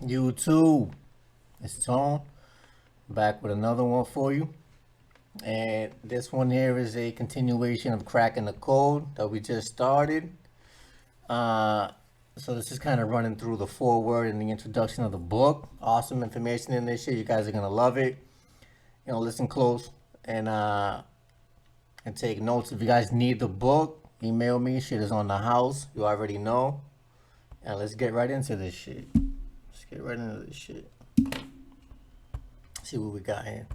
YouTube, it's Tone back with another one for you. And this one here is a continuation of cracking the code that we just started. Uh, so this is kind of running through the foreword and the introduction of the book. Awesome information in this shit. You guys are gonna love it. Listen close and take notes. If you guys need the book, email me. Shit is on the house. You already know. And let's get right into this shit. Let's get right into this shit. See what we got here.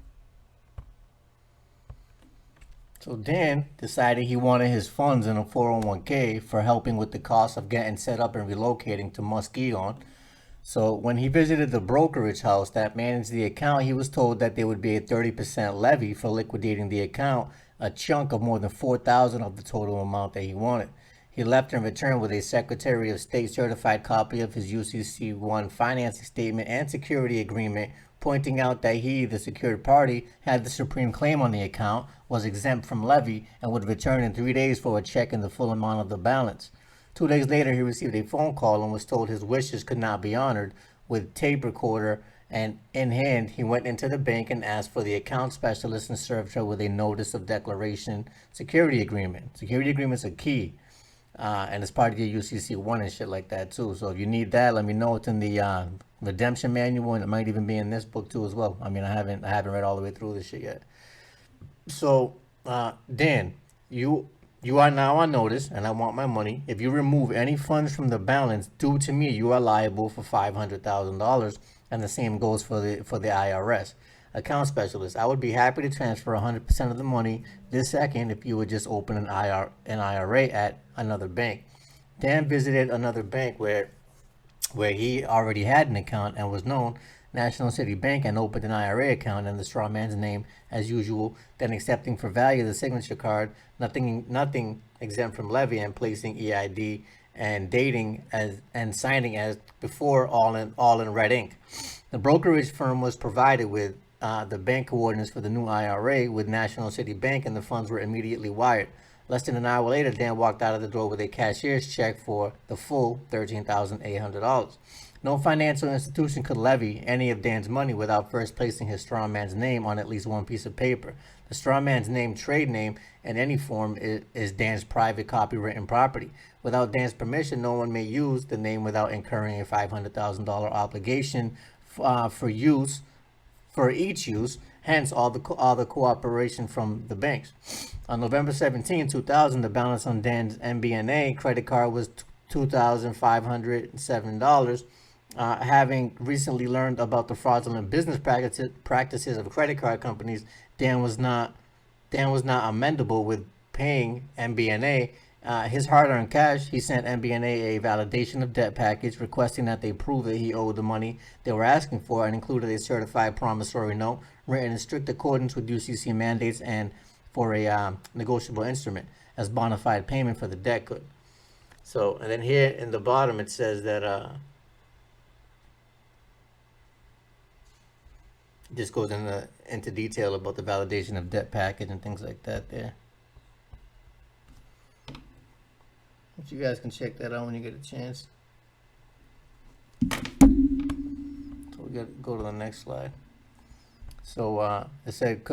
So Dan decided he wanted his funds in a 401k for helping with the cost of getting set up and relocating to Muskegon. So when he visited the brokerage house that managed the account, he was told that there would be a 30% levy for liquidating the account, a chunk of more than $4,000 of the total amount that he wanted. He left in return with a Secretary of State certified copy of his UCC 1 financing statement and security agreement, pointing out that he, the secured party, had the supreme claim on the account, was exempt from levy, and would return in 3 days for a check in the full amount of the balance. 2 days later, he received a phone call and was told his wishes could not be honored. With tape recorder and in hand, he went into the bank and asked for the account specialist and served her with a notice of declaration security agreement. Security agreements are key. And it's part of your UCC 1 and shit like that too. So if you need that, let me know. It's in the redemption manual, and it might even be in this book too as well. I mean, I haven't read all the way through this shit yet. So Dan, you are now on notice, and I want my money. If you remove any funds from the balance due to me, you are liable for $500,000, and the same goes for the IRS. Account specialist, I would be happy to transfer 100% of the money this second if you would just open an IRA at another bank. Dan visited another bank where he already had an account and was known, National City Bank, and opened an IRA account in the straw man's name as usual, then accepting for value the signature card, nothing exempt from levy, and placing EID and dating as and signing as before, all in red ink. The brokerage firm was provided with the bank coordinates for the new IRA with National City Bank, and the funds were immediately wired. Less than an hour later, Dan walked out of the door with a cashier's check for the full $13,800. No financial institution could levy any of Dan's money without first placing his strawman's name on at least one piece of paper. The strawman's name, trade name, in any form is Dan's private copywritten property. Without Dan's permission, no one may use the name without incurring a $500,000 obligation for each use, hence all the cooperation from the banks. On November 17, 2000, the balance on Dan's MBNA credit card was $2,507. Having recently learned about the fraudulent business practices of credit card companies, Dan was not amendable with paying MBNA his hard-earned cash. He sent MBNA a validation of debt package requesting that they prove that he owed the money they were asking for, and included a certified promissory note written in strict accordance with UCC mandates and for a negotiable instrument as bona fide payment for the debt could. So, and then here in the bottom it says that this goes into detail about the validation of debt package and things like that there. But you guys can check that out when you get a chance. So we got to go to the next slide. So it said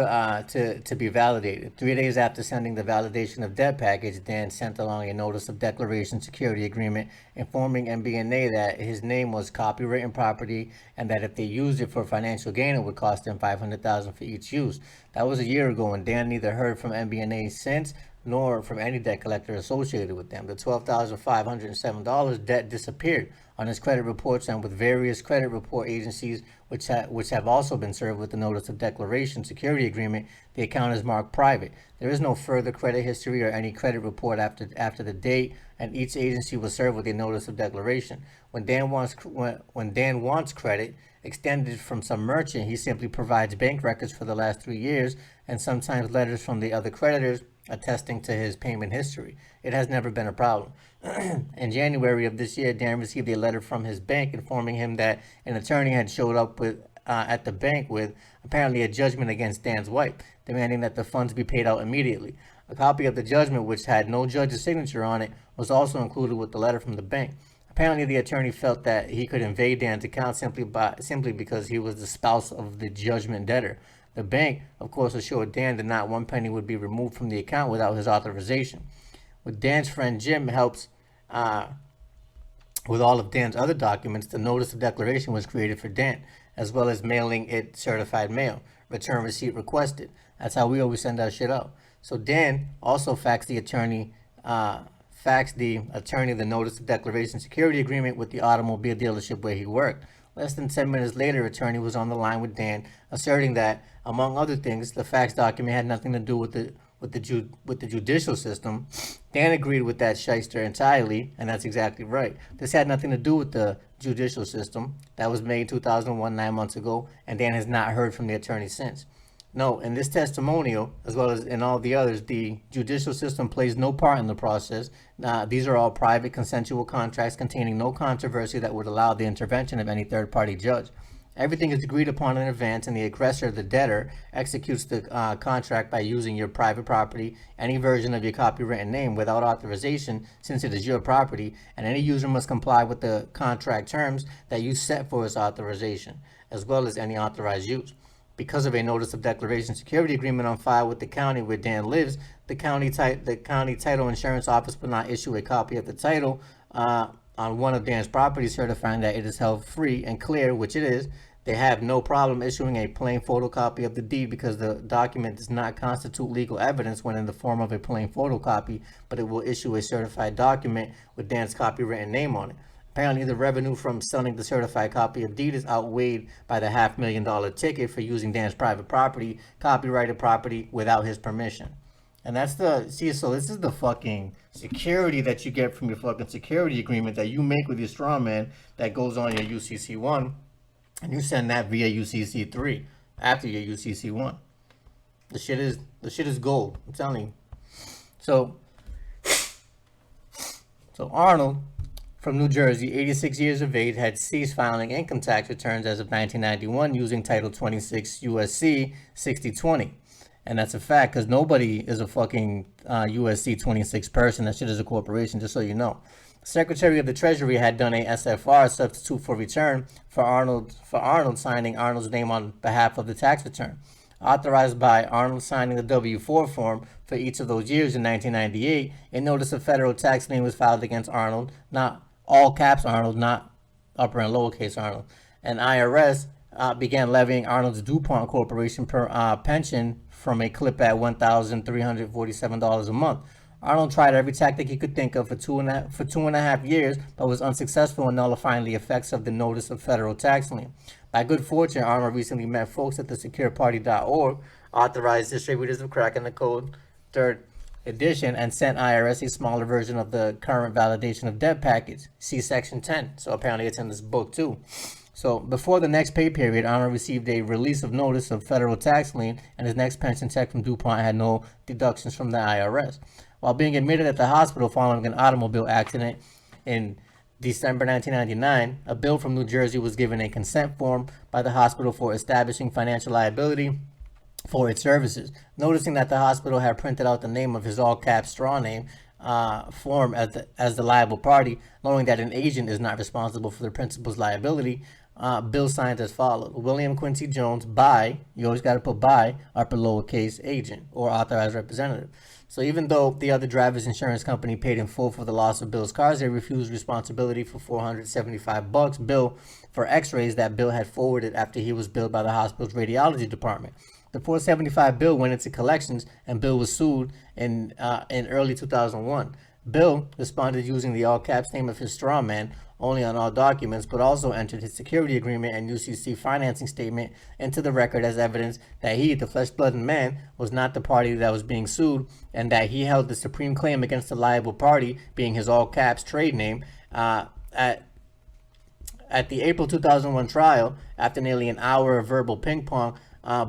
to be validated. 3 days after sending the validation of debt package, Dan sent along a notice of declaration security agreement informing MBNA that his name was copywritten property and that if they used it for financial gain, it would cost them $500,000 for each use. That was a year ago, and Dan neither heard from MBNA since nor from any debt collector associated with them. The $12,507 debt disappeared on his credit reports and with various credit report agencies, which have also been served with the notice of declaration security agreement. The account is marked private. There is no further credit history or any credit report after the date, and each agency was served with a notice of declaration. When Dan wants credit extended from some merchant, he simply provides bank records for the last 3 years and sometimes letters from the other creditors attesting to his payment history. It has never been a problem. In January of this year, Dan received a letter from his bank informing him that an attorney had showed up at the bank with apparently a judgment against Dan's wife, demanding that the funds be paid out immediately. A copy of the judgment, which had no judge's signature on it, was also included with the letter from the bank. Apparently, the attorney felt that he could invade Dan's account simply because he was the spouse of the judgment debtor. The bank, of course, assured Dan that not one penny would be removed from the account without his authorization. With Dan's friend Jim helps with all of Dan's other documents, the notice of declaration was created for Dan, as well as mailing it certified mail. Return receipt requested. That's how we always send our shit out. So Dan also faxed the attorney the notice of declaration security agreement with the automobile dealership where he worked. Less than 10 minutes later, attorney was on the line with Dan, asserting that, among other things, the fax document had nothing to do with the judicial system. Dan agreed with that shyster entirely, and that's exactly right. This had nothing to do with the judicial system. That was made 2001, 9 months ago, and Dan has not heard from the attorney since. No, in this testimonial, as well as in all the others, the judicial system plays no part in the process. These are all private consensual contracts containing no controversy that would allow the intervention of any third-party judge. Everything is agreed upon in advance, and the aggressor, the debtor, executes the contract by using your private property, any version of your copywritten name without authorization, since it is your property, and any user must comply with the contract terms that you set for its authorization, as well as any authorized use. Because of a notice of declaration security agreement on file with the county where Dan lives, the county title insurance office will not issue a copy of the title on one of Dan's properties, certifying that it is held free and clear, which it is. They have no problem issuing a plain photocopy of the deed because the document does not constitute legal evidence when in the form of a plain photocopy, but it will issue a certified document with Dan's copywritten name on it. Apparently, the revenue from selling the certified copy of deed is outweighed by the $500,000 ticket for using Dan's private property, copyrighted property, without his permission. And that's so this is the fucking security that you get from your fucking security agreement that you make with your strawman that goes on your UCC 1, and you send that via UCC 3 after your UCC 1. The shit is gold, I'm telling you. So Arnold, from New Jersey, 86 years of age, had ceased filing income tax returns as of 1991 using Title 26 USC 6020. And that's a fact, because nobody is a fucking USC 26 person. That shit is a corporation, just so you know. The Secretary of the Treasury had done a SFR, substitute for return, for Arnold, signing Arnold's name on behalf of the tax return. Authorized by Arnold signing the W-4 form for each of those years in 1998, a notice of federal tax lien was filed against Arnold, not all caps Arnold, not upper and lowercase Arnold. And IRS began levying Arnold's DuPont Corporation pension from a clip at $1,347 a month. Arnold tried every tactic he could think of for two and a half years, but was unsuccessful in nullifying the effects of the notice of federal tax lien. By good fortune, Arnold recently met folks at the secureparty.org, authorized distributors of crack in the code, 3rd edition, and sent IRS a smaller version of the current validation of debt package. See section 10. So apparently it's in this book too. So before the next pay period, Arnold received a release of notice of federal tax lien, and his next pension check from DuPont had no deductions from the IRS. While being admitted at the hospital following an automobile accident in December 1999, a bill from New Jersey was given a consent form by the hospital for establishing financial liability for its services. Noticing that the hospital had printed out the name of his all-caps straw name form as the liable party, knowing that an agent is not responsible for the principal's liability, Bill signed as follows: William Quincy Jones by, you always got to put by, upper lowercase agent or authorized representative. So even though the other driver's insurance company paid in full for the loss of Bill's cars, they refused responsibility for $475 bill for x-rays that Bill had forwarded after he was billed by the hospital's radiology department. The $475 bill went into collections, and Bill was sued in early 2001. Bill responded using the all-caps name of his straw man only on all documents, but also entered his security agreement and UCC financing statement into the record as evidence that he, the flesh, blood, and man, was not the party that was being sued, and that he held the supreme claim against the liable party, being his all-caps trade name. At the April 2001 trial, after nearly an hour of verbal ping-pong,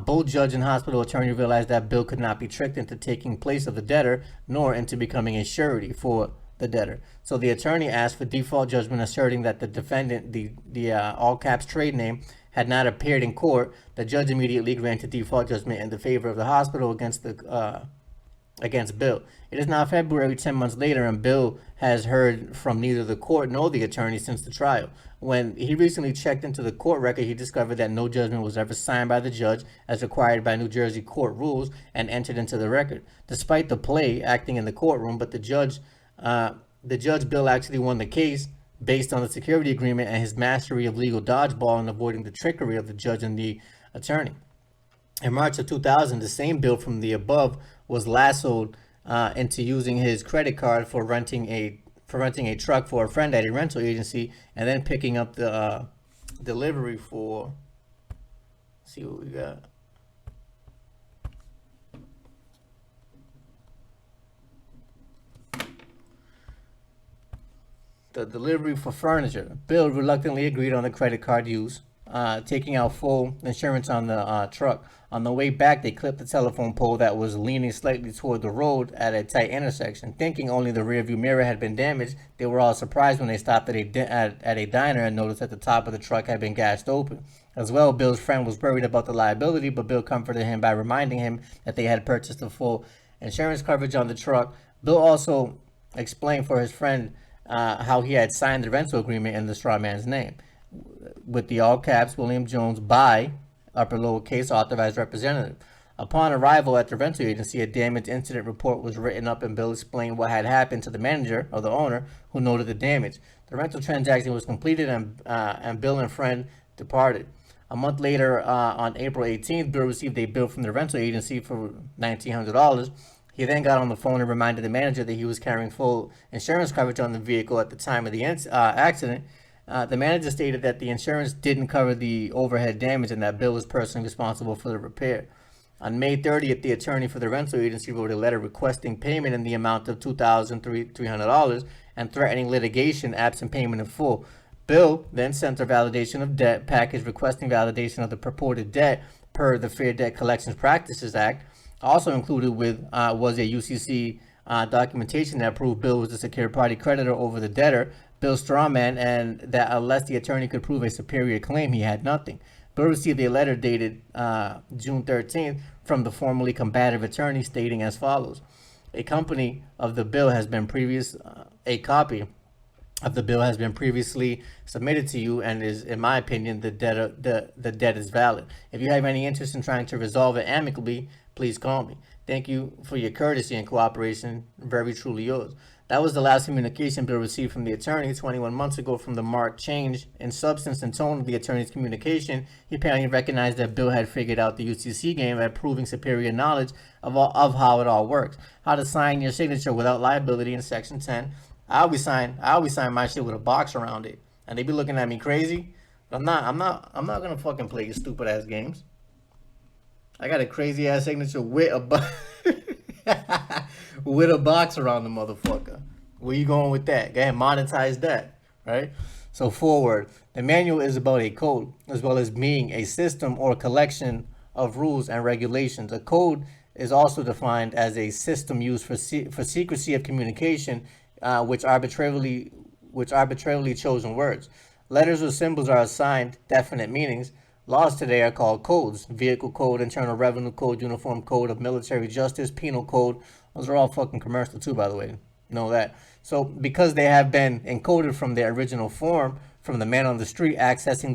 both judge and hospital attorney realized that Bill could not be tricked into taking place of the debtor, nor into becoming a surety for the debtor. So the attorney asked for default judgment, asserting that the defendant, the all-caps trade name, had not appeared in court. The judge immediately granted default judgment in the favor of the hospital against the against Bill. It is now February 10 months later, and Bill has heard from neither the court nor the attorney since the trial. When he recently checked into the court record, he discovered that no judgment was ever signed by the judge as required by New Jersey court rules and entered into the record. Despite the play acting in the courtroom, but the judge Bill actually won the case based on the security agreement and his mastery of legal dodgeball and avoiding the trickery of the judge and the attorney. In March of 2000, the same Bill from the above was lassoed into using his credit card for renting a truck for a friend at a rental agency, and then picking up the delivery for. Let's see what we got. The delivery for furniture. Bill reluctantly agreed on the credit card use, taking out full insurance on the truck. On the way back, they clipped the telephone pole that was leaning slightly toward the road at a tight intersection. Thinking only the rearview mirror had been damaged, they were all surprised when they stopped at a diner and noticed that the top of the truck had been gashed open. As well, Bill's friend was worried about the liability, but Bill comforted him by reminding him that they had purchased the full insurance coverage on the truck. Bill also explained for his friend how he had signed the rental agreement in the straw man's name, with the all caps William Jones by upper lowercase authorized representative. Upon arrival at the rental agency, a damage incident report was written up, and Bill explained what had happened to the manager or the owner, who noted the damage. The rental transaction was completed, and Bill and friend departed. A month later, on April 18th, Bill received a bill from the rental agency for $1,900. He then got on the phone and reminded the manager that he was carrying full insurance coverage on the vehicle at the time of the accident. The manager stated that the insurance didn't cover the overhead damage and that Bill was personally responsible for the repair. On May 30th, the attorney for the rental agency wrote a letter requesting payment in the amount of $2,300 and threatening litigation absent payment in full. Bill then sent a validation of debt package requesting validation of the purported debt per the Fair Debt Collections Practices Act. Also included with was a UCC documentation that proved Bill was the secured party creditor over the debtor, Bill's strawman, and that unless the attorney could prove a superior claim, he had nothing. Bill received a letter dated June 13th from the formerly combative attorney stating as follows: a copy of the bill has been previously submitted to you and is, in my opinion, the debt is valid. If you have any interest in trying to resolve it amicably, please call me. Thank you for your courtesy and cooperation. Very truly yours. That was the last communication Bill received from the attorney 21 months ago. From the marked change in substance and tone of the attorney's communication, he apparently recognized that Bill had figured out the UCC game at proving superior knowledge of how it all works. How to sign your signature without liability in Section 10. I always sign my shit with a box around it. And they be looking at me crazy. But I'm not gonna fucking play your stupid ass games. I got a crazy ass signature with with a box around the motherfucker. Where you going with that? Go ahead, monetize that, right? So forward, the manual is about a code as well as being a system or collection of rules and regulations. A code is also defined as a system used for secrecy of communication, which arbitrarily chosen words. Letters or symbols are assigned definite meanings. Laws today are called codes: vehicle code, internal revenue code, uniform code of military justice, penal code. Those are all fucking commercial too, by the way. You know that. So because they have been encoded from their original form, from the man on the street, accessing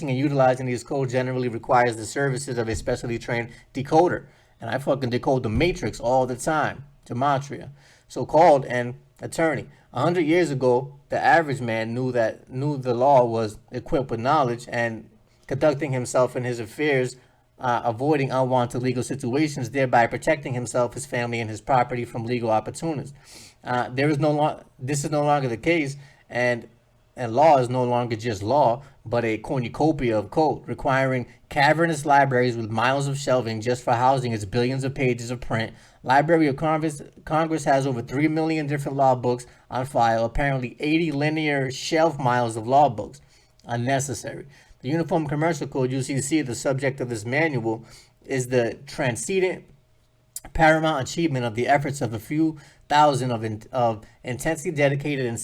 and utilizing these codes generally requires the services of a specially trained decoder. And I fucking decode the matrix all the time. Gematria. So called an attorney. 100 years ago, the average man knew the law was equipped with knowledge and conducting himself in his affairs, avoiding unwanted legal situations, thereby protecting himself, his family, and his property from legal opportunists. This is no longer the case, and law is no longer just law, but a cornucopia of code, requiring cavernous libraries with miles of shelving just for housing its billions of pages of print. Library of Congress has over 3 million different law books on file, apparently 80 linear shelf miles of law books. Unnecessary. The Uniform Commercial Code, UCC, the subject of this manual, is the transcendent paramount achievement of the efforts of a few thousand of intensely dedicated and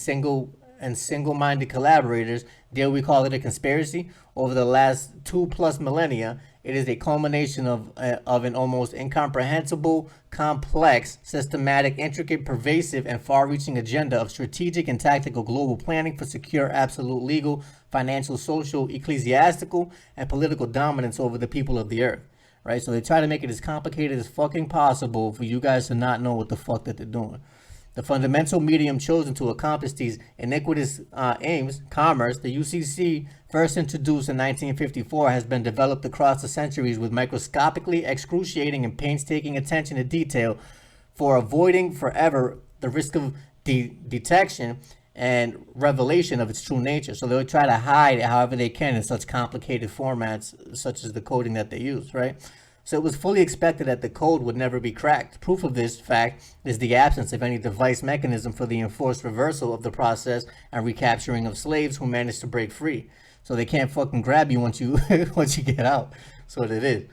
and single-minded collaborators, dare we call it a conspiracy, over the last 2+ millennia, it is a culmination of an almost incomprehensible, complex, systematic, intricate, pervasive, and far-reaching agenda of strategic and tactical global planning for secure, absolute legal, financial, social, ecclesiastical, and political dominance over the people of the earth. Right? So they try to make it as complicated as fucking possible for you guys to not know what the fuck that they're doing. The fundamental medium chosen to accomplish these iniquitous aims, commerce, the UCC, first introduced in 1954, has been developed across the centuries with microscopically excruciating and painstaking attention to detail for avoiding forever the risk of detection and revelation of its true nature. So they'll try to hide it however they can in such complicated formats, such as the coding that they use, right? So it was fully expected that the code would never be cracked. Proof of this fact is the absence of any device mechanism for the enforced reversal of the process and recapturing of slaves who managed to break free. So they can't fucking grab you once you once you get out. That's what it is.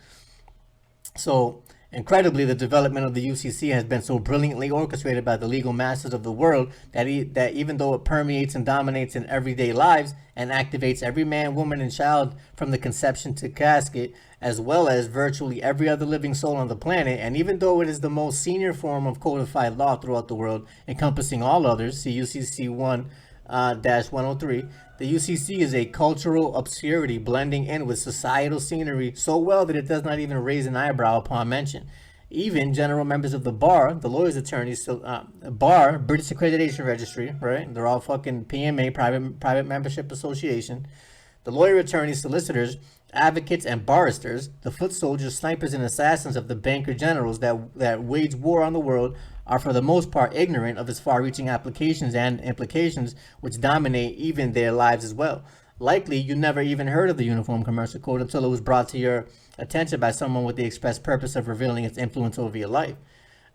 So incredibly, the development of the UCC has been so brilliantly orchestrated by the legal masters of the world that even though it permeates and dominates in everyday lives and activates every man, woman, and child from the conception to casket, as well as virtually every other living soul on the planet, and even though it is the most senior form of codified law throughout the world, encompassing all others, see UCC 1-103, the UCC is a cultural obscurity blending in with societal scenery so well that it does not even raise an eyebrow upon mention. Even general members of the bar, the lawyers' attorneys, bar, British Accreditation Registry, right? They're all fucking PMA, private membership association. The lawyer attorneys, solicitors, advocates, and barristers, the foot soldiers, snipers, and assassins of the banker generals that wage war on the world, are for the most part ignorant of its far-reaching applications and implications which dominate even their lives as well. Likely, you never even heard of the Uniform Commercial Code until it was brought to your attention by someone with the express purpose of revealing its influence over your life.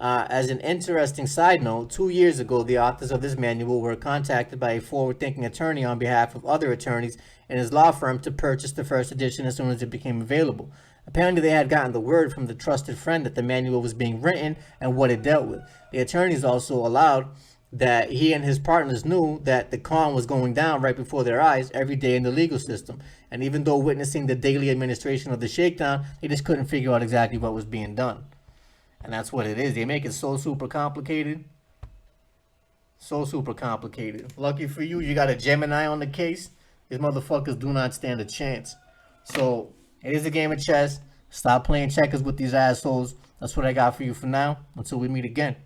As an interesting side note, 2 years ago, the authors of this manual were contacted by a forward-thinking attorney on behalf of other attorneys in his law firm to purchase the first edition as soon as it became available. Apparently, they had gotten the word from the trusted friend that the manual was being written and what it dealt with. The attorneys also allowed that he and his partners knew that the con was going down right before their eyes every day in the legal system. And even though witnessing the daily administration of the shakedown, they just couldn't figure out exactly what was being done. And that's what it is. They make it so super complicated. So super complicated. Lucky for you, you got a Gemini on the case. These motherfuckers do not stand a chance. So, it is a game of chess. Stop playing checkers with these assholes. That's what I got for you for now. Until we meet again.